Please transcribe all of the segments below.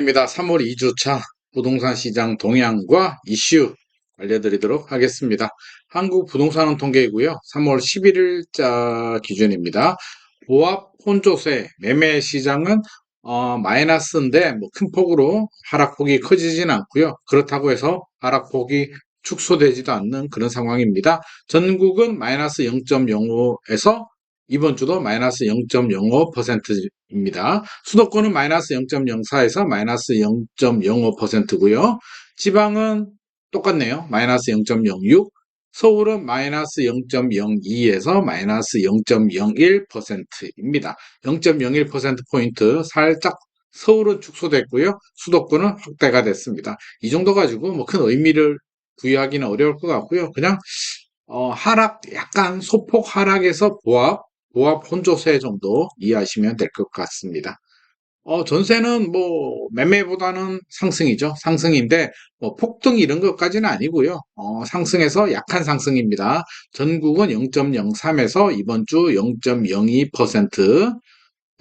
입니다. 3월 2주차 부동산 시장 동향과 이슈 알려드리도록 하겠습니다. 한국 부동산원 통계이고요. 3월 11일자 기준입니다. 보합 혼조세 매매 시장은 마이너스인데 뭐 큰 폭으로 하락폭이 커지진 않고요. 그렇다고 해서 하락폭이 축소되지도 않는 그런 상황입니다. 전국은 마이너스 0.05에서 이번 주도 마이너스 0.05%입니다. 수도권은 마이너스 0.04에서 마이너스 0.05%고요. 지방은 똑같네요. 마이너스 0.06, 서울은 마이너스 0.02에서 마이너스 0.01%입니다. 0.01%포인트 살짝 서울은 축소됐고요. 수도권은 확대가 됐습니다. 이 정도 가지고 뭐 큰 의미를 부여하기는 어려울 것 같고요. 그냥 하락, 약간 소폭 하락에서 보합 혼조세 정도 이해하시면 될 것 같습니다. 전세는 뭐 매매보다는 상승이죠. 상승인데 뭐 폭등 이런 것까지는 아니고요. 상승해서 약한 상승입니다. 전국은 0.03에서 이번 주 0.02%,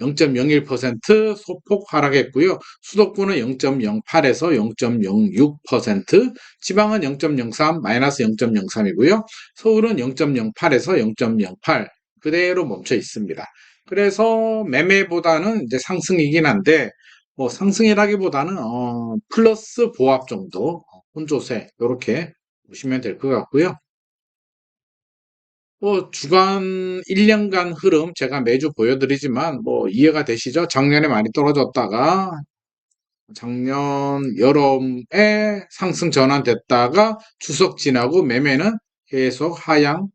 0.01% 소폭 하락했고요. 수도권은 0.08에서 0.06%, 지방은 0.03, 마이너스 0.03이고요. 서울은 0.08에서 0.08, 그대로 멈춰 있습니다. 그래서 매매보다는 이제 상승이긴 한데, 뭐 상승이라기보다는 플러스 보합 정도, 혼조세 이렇게 보시면 될 것 같고요. 주간 1년간 흐름 제가 매주 보여드리지만 뭐 이해가 되시죠? 작년에 많이 떨어졌다가 작년 여름에 상승 전환됐다가 추석 지나고 매매는 계속 하향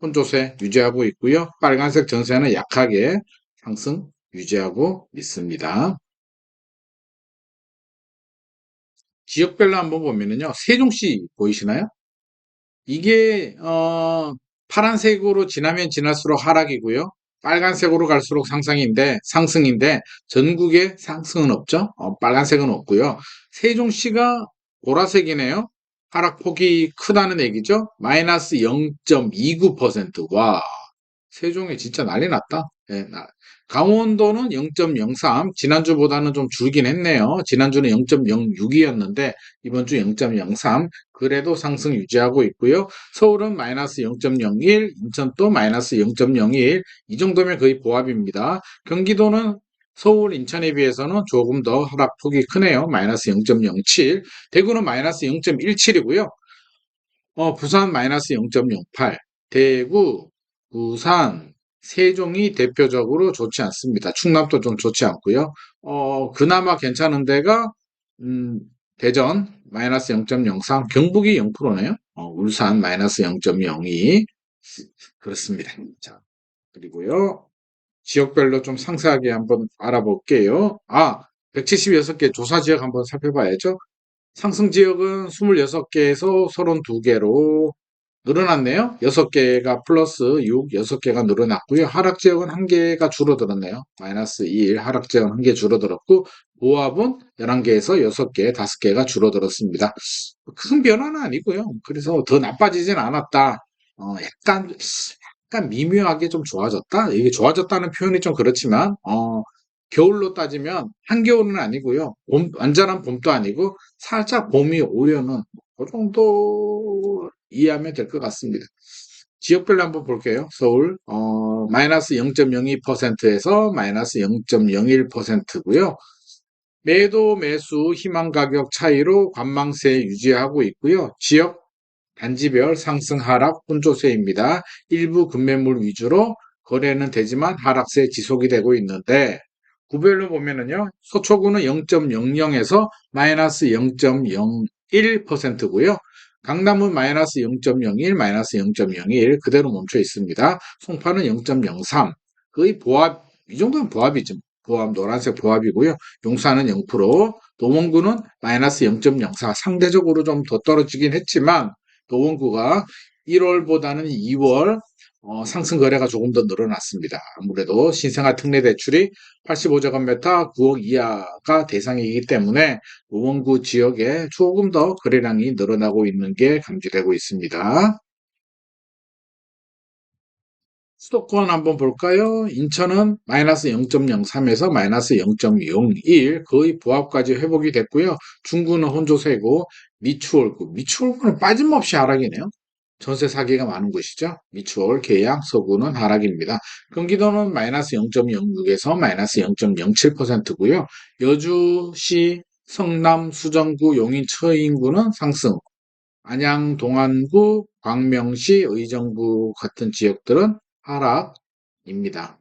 혼조세 유지하고 있고요. 빨간색 전세는 약하게 상승 유지하고 있습니다. 지역별로 한번 보면은요. 세종시 보이시나요? 이게 파란색으로 지나면 지날수록 하락이고요. 빨간색으로 갈수록 상승인데 전국에 상승은 없죠. 빨간색은 없고요. 세종시가 보라색이네요. 하락폭이 크다는 얘기죠. 마이너스 0.29%. 와, 세종에 진짜 난리 났다. 예, 강원도는 0.03, 지난주보다는 좀 줄긴 했네요. 지난주는 0.06이었는데 이번 주 0.03, 그래도 상승 유지하고 있고요. 서울은 마이너스 0.01, 인천도 마이너스 0.01, 이 정도면 거의 보합입니다. 경기도는 서울, 인천에 비해서는 조금 더 하락폭이 크네요. 마이너스 0.07, 대구는 마이너스 0.17이고요. 부산 마이너스 0.08, 대구, 부산, 세종이 대표적으로 좋지 않습니다. 충남도 좀 좋지 않고요. 그나마 괜찮은 데가 음, 대전 마이너스 0.03, 경북이 0%네요. 울산 마이너스 0.02, 그렇습니다. 자, 그리고요. 지역별로 좀 상세하게 한번 알아볼게요. 176개 조사 지역 한번 살펴봐야죠. 상승 지역은 26개에서 32개로 늘어났네요. 6개가 플러스 6, 6개가 늘어났고요. 하락 지역은 1개가 줄어들었네요. 마이너스 1, 하락 지역은 1개 줄어들었고, 보합은 11개에서 6개, 5개가 줄어들었습니다. 큰 변화는 아니고요. 그래서 더 나빠지진 않았다. 약간 미묘하게 좀 좋아졌다? 이게 좋아졌다는 표현이 좀 그렇지만, 겨울로 따지면 한겨울은 아니고요. 완전한 봄도 아니고 살짝 봄이 오려는 그 정도 이해하면 될 것 같습니다. 지역별로 한번 볼게요. 서울 마이너스 0.02%에서 마이너스 0.01%고요. 매도 매수 희망 가격 차이로 관망세 유지하고 있고요. 지역 단지별 상승 하락 혼조세입니다. 일부 급매물 위주로 거래는 되지만 하락세 지속이 되고 있는데 구별로 보면은요. 서초구는 0.00에서 마이너스 0.01%고요. 강남은 마이너스 0.01, 마이너스 0.01 그대로 멈춰 있습니다. 송파는 0.03, 거의 보합, 이 정도는 보합이죠. 보합, 노란색 보합이고요. 용산은 0%, 노원구는 마이너스 0.04, 상대적으로 좀 더 떨어지긴 했지만 노원구가 1월보다는 2월 상승 거래가 조금 더 늘어났습니다. 아무래도 신생아 특례 대출이 85제곱미터 9억 이하가 대상이기 때문에 노원구 지역에 조금 더 거래량이 늘어나고 있는 게 감지되고 있습니다. 수도권 한번 볼까요? 인천은 마이너스 0.03에서 마이너스 0.01 거의 보합까지 회복이 됐고요. 중구는 혼조세고 미추홀구는 빠짐없이 하락이네요. 전세 사기가 많은 곳이죠. 미추홀, 계양, 서구는 하락입니다. 경기도는 마이너스 0.06에서 마이너스 0.07%고요. 여주시, 성남, 수정구, 용인, 처인구는 상승. 안양, 동안구, 광명시, 의정부 같은 지역들은 하락입니다.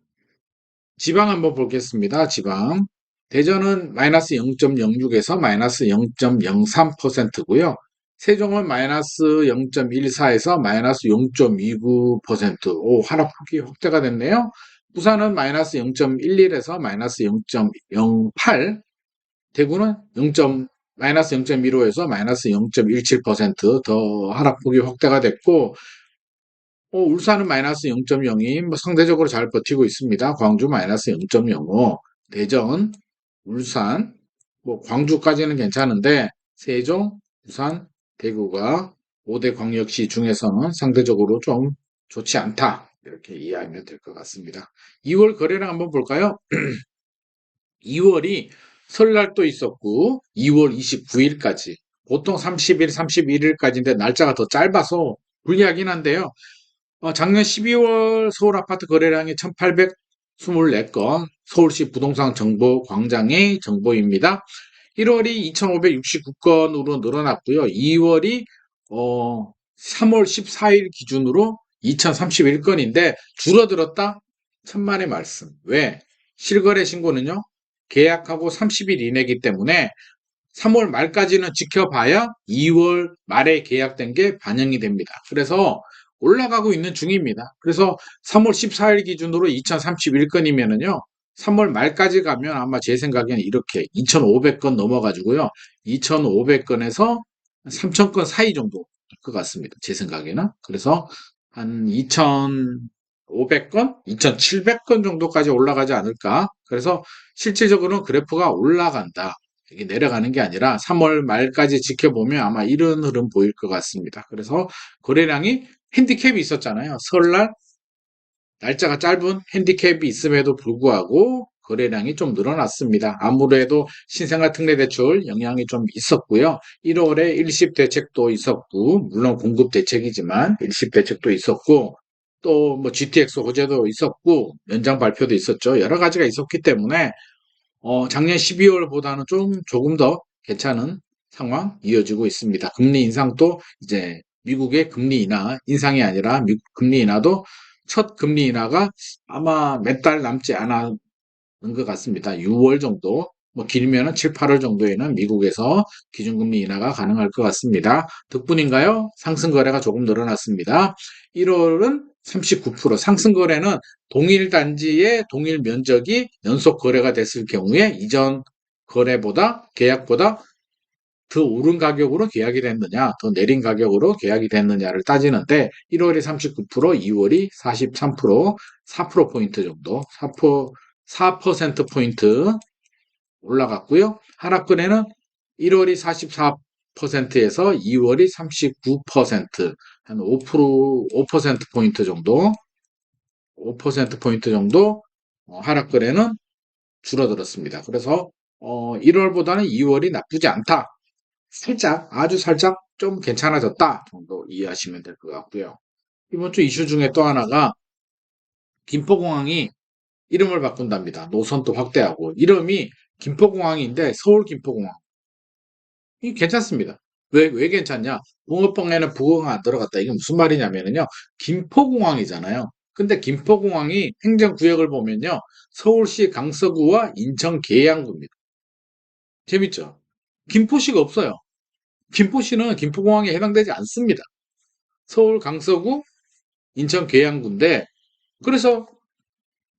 지방 한번 보겠습니다. 지방. 대전은 마이너스 0.06에서 마이너스 0.03%고요. 세종은 마이너스 0.14에서 마이너스 0.29%. 오, 하락폭이 확대가 됐네요. 부산은 마이너스 0.11에서 마이너스 0.08, 대구는 0. 마이너스 0.15에서 마이너스 0.17%더 하락폭이 확대가 됐고, 울산은 마이너스 0.02, 뭐 상대적으로 잘 버티고 있습니다. 광주 마이너스 0.05, 대전, 울산, 뭐 광주까지는 괜찮은데 세종, 부산, 대구가 5대 광역시 중에서는 상대적으로 좀 좋지 않다. 이렇게 이해하면 될 것 같습니다. 2월 거래량 한번 볼까요? 2월이 설날도 있었고 2월 29일까지 보통 30일, 31일까지인데 날짜가 더 짧아서 불리하긴 한데요. 작년 12월 서울 아파트 거래량이 1824건, 서울시 부동산 정보 광장의 정보입니다. 1월이 2569건으로 늘어났고요. 2월이 3월 14일 기준으로 2031건인데 줄어들었다? 천만의 말씀. 왜? 실거래 신고는요. 계약하고 30일 이내이기 때문에 3월 말까지는 지켜봐야 2월 말에 계약된 게 반영이 됩니다. 그래서 올라가고 있는 중입니다. 그래서 3월 14일 기준으로 2031건이면은요. 3월 말까지 가면 아마 제 생각에는 이렇게 2,500건 넘어가지고요. 2,500건에서 3,000건 사이 정도 될 것 같습니다. 제 생각에는. 그래서 한 2,500건, 2,700건 정도까지 올라가지 않을까. 그래서 실질적으로는 그래프가 올라간다. 이게 내려가는 게 아니라 3월 말까지 지켜보면 아마 이런 흐름 보일 것 같습니다. 그래서 거래량이 핸디캡이 있었잖아요. 설날 날짜가 짧은 핸디캡이 있음에도 불구하고 거래량이 좀 늘어났습니다. 아무래도 신생아 특례대출 영향이 좀 있었고요. 1월에 일십 대책도 있었고, 물론 공급 대책이지만 일십 대책도 있었고, 또 뭐 GTX 호재도 있었고, 연장 발표도 있었죠. 여러 가지가 있었기 때문에 작년 12월보다는 조금 더 괜찮은 상황 이어지고 있습니다. 금리 인상도 이제 미국의 금리 인상이 아니라 미국 금리 인하도 첫 금리 인하가 아마 몇 달 남지 않은 것 같습니다. 6월 정도, 뭐 길면은 7, 8월 정도에는 미국에서 기준금리 인하가 가능할 것 같습니다. 덕분인가요? 상승 거래가 조금 늘어났습니다. 1월은 39%, 상승 거래는 동일 단지의 동일 면적이 연속 거래가 됐을 경우에 이전 거래보다 계약보다 더 오른 가격으로 계약이 됐느냐, 더 내린 가격으로 계약이 됐느냐를 따지는데 1월이 39%, 2월이 43%, 4%포인트 정도, 4%포인트 올라갔고요. 하락권에는 1월이 44%에서 2월이 39%, 한 5%포인트 정도, 5%포인트 정도 하락권에는 줄어들었습니다. 그래서 1월보다는 2월이 나쁘지 않다. 살짝, 아주 살짝 좀 괜찮아졌다 정도 이해하시면 될 것 같고요. 이번 주 이슈 중에 또 하나가 김포공항이 이름을 바꾼답니다. 노선도 확대하고 이름이 김포공항인데 서울 김포공항. 이 괜찮습니다. 왜 괜찮냐? 붕어빵에는 부어가 안 들어갔다. 이게 무슨 말이냐면요. 김포공항이잖아요. 근데 김포공항이 행정구역을 보면요. 서울시 강서구와 인천 계양구입니다. 재밌죠? 김포시가 없어요. 김포시는 김포공항에 해당되지 않습니다. 서울 강서구, 인천 계양구인데 그래서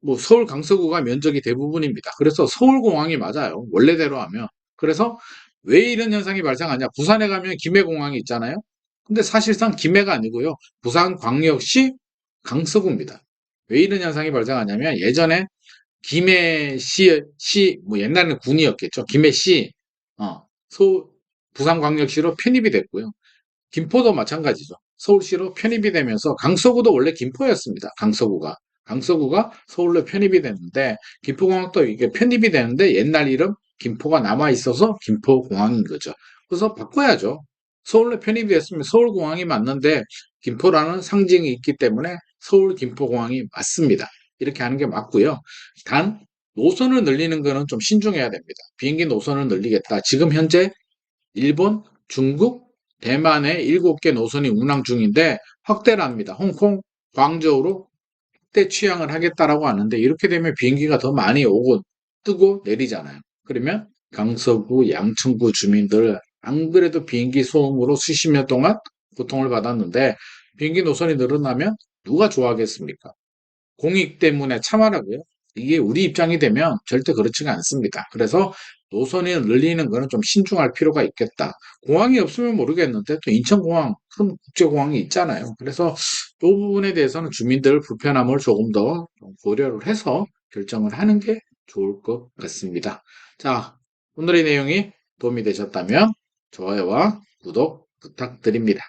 뭐 서울 강서구가 면적이 대부분입니다. 그래서 서울공항이 맞아요. 원래대로 하면. 그래서 왜 이런 현상이 발생하냐? 부산에 가면 김해공항이 있잖아요. 근데 사실상 김해가 아니고요. 부산광역시 강서구입니다. 왜 이런 현상이 발생하냐면 예전에 뭐 옛날에는 군이었겠죠. 김해시, 어, 부산광역시로 편입이 됐고요. 김포도 마찬가지죠. 서울시로 편입이 되면서 강서구도 원래 김포였습니다. 강서구가. 강서구가 서울로 편입이 됐는데 김포공항도 이게 편입이 되는데 옛날 이름 김포가 남아 있어서 김포공항인 거죠. 그래서 바꿔야죠. 서울로 편입이 됐으면 서울공항이 맞는데 김포라는 상징이 있기 때문에 서울 김포공항이 맞습니다. 이렇게 하는 게 맞고요. 단 노선을 늘리는 거는 좀 신중해야 됩니다. 비행기 노선을 늘리겠다. 지금 현재 일본, 중국, 대만의 7개 노선이 운항 중인데 확대를 합니다. 홍콩, 광저우로 확대 취항을 하겠다라고 하는데 이렇게 되면 비행기가 더 많이 오고 뜨고 내리잖아요. 그러면 강서구, 양천구 주민들 안 그래도 비행기 소음으로 수십 년 동안 고통을 받았는데 비행기 노선이 늘어나면 누가 좋아하겠습니까? 공익 때문에 참아라고요? 이게 우리 입장이 되면 절대 그렇지가 않습니다. 그래서 노선이 늘리는 거는 좀 신중할 필요가 있겠다. 공항이 없으면 모르겠는데 또 인천공항, 큰 국제공항이 있잖아요. 그래서 이 부분에 대해서는 주민들 불편함을 조금 더 고려를 해서 결정을 하는 게 좋을 것 같습니다. 자, 오늘의 내용이 도움이 되셨다면 좋아요와 구독 부탁드립니다.